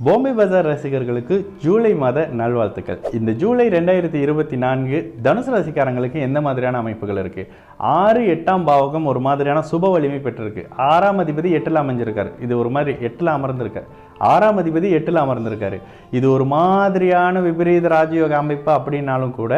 பாம்பே பஜார் ரசிகர்களுக்கு ஜூலை மாத நல்வாழ்த்துக்கள். இந்த ஜூலை 2024 தனுசு ராசிக்காரங்களுக்கு எந்த மாதிரியான அமைப்புகள் இருக்கு? 6 8ஆம் பாவகம் ஒரு மாதிரியான சுப வலிமை பெற்றிருக்கு. 6ஆம் அதிபதி 8ல் அமைஞ்சிருக்காரு. இது ஒரு மாதிரி 8ல் அமர்ந்திருக்காரு. 6ஆம் அதிபதி 8ல் அமர்ந்திருக்காரு. இது ஒரு மாதிரியான விபரீத ராஜயோக அமைப்பு அப்படின்னாலும் கூட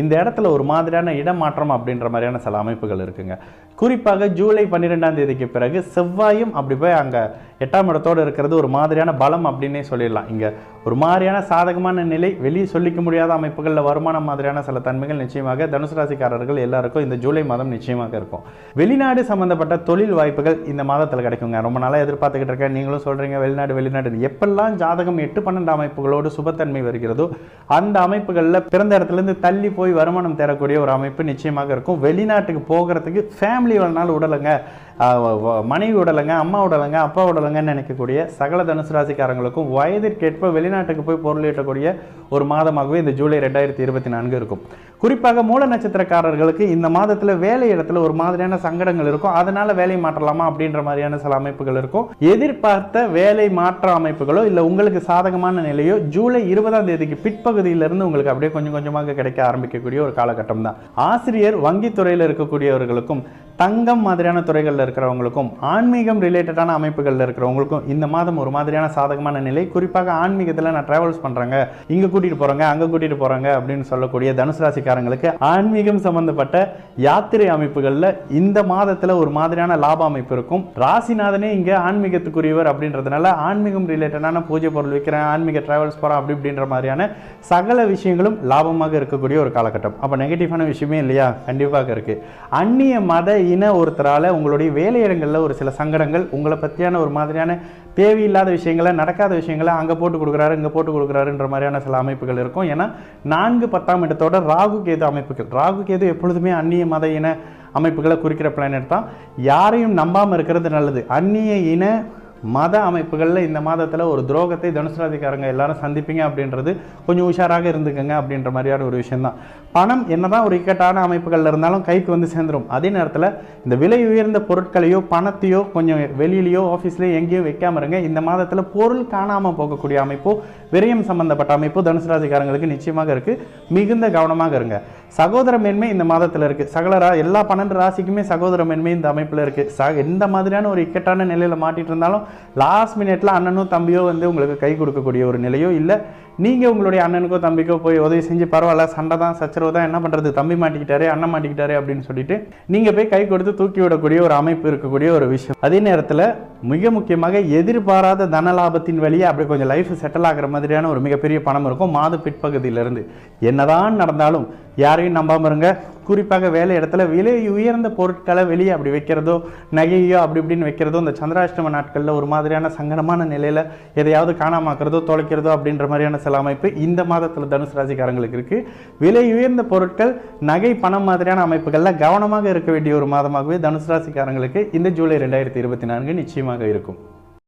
இந்த இடத்துல ஒரு மாதிரியான இடமாற்றம் அப்படின்ற மாதிரியான சில அமைப்புகள் இருக்குங்க. குறிப்பாக ஜூலை 12ஆம் தேதிக்கு பிறகு செவ்வாயும் அப்படி போய் அங்கே 8ஆம் இடத்தோடு இருக்கிறது ஒரு மாதிரியான பலம் அப்படின்னே சொல்லிடலாம். இங்கே ஒரு மாதிரியான சாதகமான நிலை, வெளியே சொல்லிக்க முடியாத அமைப்புகளில் வருமானம் மாதிரியான சில தன்மைகள் நிச்சயமாக தனுசு ராசிக்காரர்கள் எல்லாருக்கும் இந்த ஜூலை மாதம் நிச்சயமாக இருக்கும். வெளிநாடு சம்பந்தப்பட்ட தொழில் வாய்ப்புகள் இந்த மாதத்தில் கிடைக்குங்க. ரொம்ப நாளாக எதிர்பார்த்துக்கிட்டு இருக்கேன். நீங்களும் சொல்கிறீங்க வெளிநாடு எப்பெல்லாம் ஜாதகம் 8-12 அமைப்புகளோடு சுபத்தன்மை வருகிறதோ அந்த அமைப்புகளில் பிறந்த இடத்துலேருந்து தள்ளி போய் வருமானம் தரக்கூடிய ஒரு அமைப்பு நிச்சயமாக இருக்கும். வெளிநாட்டுக்கு போகிறதுக்கு ஃபேமிலி நாள் உடலைங்க, மனைவி உடலைங்க, அம்மா உடலைங்க, அப்பா உடலைங்கன்னு நினைக்கக்கூடிய சகல தனுசு ராசிக்காரங்களுக்கும் வயதிற்கேற்ப வெளிநாட்டுக்கு போய் பொருள் ஈட்டக்கூடிய ஒரு மாதமாகவே இந்த ஜூலை 2024 இருக்கும். குறிப்பாக மூல நட்சத்திரக்காரர்களுக்கு இந்த மாதத்தில் வேலை இடத்துல ஒரு மாதிரியான சங்கடங்கள் இருக்கும். அதனால வேலை மாற்றலாமா அப்படின்ற மாதிரியான சில அமைப்புகள் இருக்கும். எதிர்பார்த்த வேலை மாற்ற அமைப்புகளோ இல்லை உங்களுக்கு சாதகமான நிலையோ ஜூலை 20ஆம் தேதிக்கு பிற்பகுதியிலிருந்து உங்களுக்கு அப்படியே கொஞ்சம் கொஞ்சமாக கிடைக்க ஆரம்பிக்கக்கூடிய ஒரு காலகட்டம் தான். ஆசிரியர், வங்கித்துறையில் இருக்கக்கூடியவர்களுக்கும், தங்கம் மாதிரியான துறைகளில் இருக்கிறவங்களுக்கும், ஆன்மீகம் ரிலேட்டடான அமைப்புகளில் இருக்கிறவங்களுக்கும் இந்த மாதம் ஒரு மாதிரியான சாதகமான நிலை. குறிப்பாக ஆன்மீகத்தில் நான் டிராவல்ஸ் பண்ணுறேங்க, இங்கே கூட்டிகிட்டு போகிறாங்க, அங்கே கூட்டிகிட்டு போகிறாங்க அப்படின்னு சொல்லக்கூடிய தனுசு ராசிக்காரங்களுக்கு ஆன்மீகம் சம்பந்தப்பட்ட யாத்திரை அமைப்புகளில் இந்த மாதத்தில் ஒரு மாதிரியான லாப அமைப்பு இருக்கும். ராசிநாதனே இங்கே ஆன்மீகத்துக்குரியவர் அப்படின்றதுனால ஆன்மீகம் ரிலேட்டடான பூஜை பொருள் விற்கிறேன், ஆன்மீக டிராவல்ஸ் போகிறேன் அப்படின்ற மாதிரியான சகல விஷயங்களும் லாபமாக இருக்கக்கூடிய ஒரு காலகட்டம். அப்போ நெகட்டிவான விஷயமே இல்லையா? கண்டிப்பாக இருக்குது. அந்நிய மத இன ஒருத்தரால் உங்களுடைய வேலையிடங்களில் ஒரு சில சங்கடங்கள், உங்களை பற்றியான ஒரு மாதிரியான தேவையில்லாத விஷயங்களை, நடக்காத விஷயங்களை அங்கே போட்டு கொடுக்குறாரு, இங்கே போட்டு கொடுக்குறாருன்ற மாதிரியான சில அமைப்புகள் இருக்கும். ஏன்னா 4-10ஆம் இடத்தோட ராகு கேது அமைப்புகள், ராகு கேது எப்பொழுதுமே அந்நிய மத இன அமைப்புகளை குறிக்கிற பிளானட் தான். யாரையும் நம்பாமல் இருக்கிறது நல்லது. அந்நிய இன மத அமைப்புகளில் இந்த மாதத்தில் ஒரு துரோகத்தை தனுசு ராசிக்காரங்க எல்லாரும் சந்திப்பீங்க அப்படின்றது கொஞ்சம் உஷாராக இருந்துக்கங்க அப்படின்ற மாதிரியான ஒரு விஷயம்தான். பணம் என்னதான் ஒரு இக்கட்டான அமைப்புகளில் இருந்தாலும் கைக்கு வந்து சேர்ந்துடும். அதே நேரத்தில் இந்த விலை உயர்ந்த பொருட்களையோ பணத்தையோ கொஞ்சம் வெளியிலையோ ஆஃபீஸ்லேயோ எங்கேயும் வைக்காம இருங்க. இந்த மாதத்தில் பொருள் காணாமல் போகக்கூடிய அமைப்போ விரயம் சம்பந்தப்பட்ட அமைப்போ தனுசு ராசிக்காரங்களுக்கு நிச்சயமாக இருக்குது. மிகுந்த கவனமாக இருங்க. சகோதர மேன்மை இந்த மாதத்தில் இருக்குது. எல்லா 12 ராசிக்குமே சகோதர மேன்மை இந்த அமைப்பில் இருக்குது. எந்த மாதிரியான ஒரு இக்கட்டான நிலையில் மாட்டிட்டு இருந்தாலும் லாஸ்ட் மினிட்ல அண்ணனோ தம்பியோ வந்து உங்களுக்கு கை கொடுக்கக்கூடிய ஒரு நிலையோ, இல்லை நீங்கள் உங்களுடைய அண்ணனுக்கோ தம்பிக்கோ போய் உதவி செஞ்சு பரவாயில்ல, சண்டை தான் சச்சரவு தான், என்ன பண்ணுறது, தம்பி மாட்டிக்கிட்டாரு, அண்ணன் மாட்டிக்கிட்டாரு அப்படின்னு சொல்லிட்டு நீங்கள் போய் கை கொடுத்து தூக்கி விடக்கூடிய ஒரு அமைப்பு இருக்கக்கூடிய ஒரு விஷயம். அதே நேரத்தில் மிக முக்கியமாக எதிர்பாராத தன லாபத்தின் வழியே அப்படி கொஞ்சம் லைஃப் செட்டில் ஆகிற மாதிரியான ஒரு மிகப்பெரிய பணம் இருக்கும் மாத பிற்பகுதியிலிருந்து. என்னதான் நடந்தாலும் யாரையும் நம்பாம இருங்க. குறிப்பாக வேலை இடத்துல விலை உயர்ந்த பொருட்களை வெளியே அப்படி வைக்கிறதோ, நகையோ அப்படி இப்படின்னு வைக்கிறதோ, இந்த சந்திராஷ்டம நாட்களில் ஒரு மாதிரியான சங்கடமான நிலையில் எதையாவது காணாமாக்கிறதோ தொலைக்கிறதோ அப்படின்ற மாதிரியான சில அமைப்பு இந்த மாதத்தில் தனுசு ராசிக்காரங்களுக்கு இருக்குது. விலை உயர்ந்த பொருட்கள், நகை, பணம் மாதிரியான அமைப்புகளில் கவனமாக இருக்க வேண்டிய ஒரு மாதமாகவே தனுசு ராசிக்காரங்களுக்கு இந்த ஜூலை 2024 நிச்சயமாக இருக்கும்.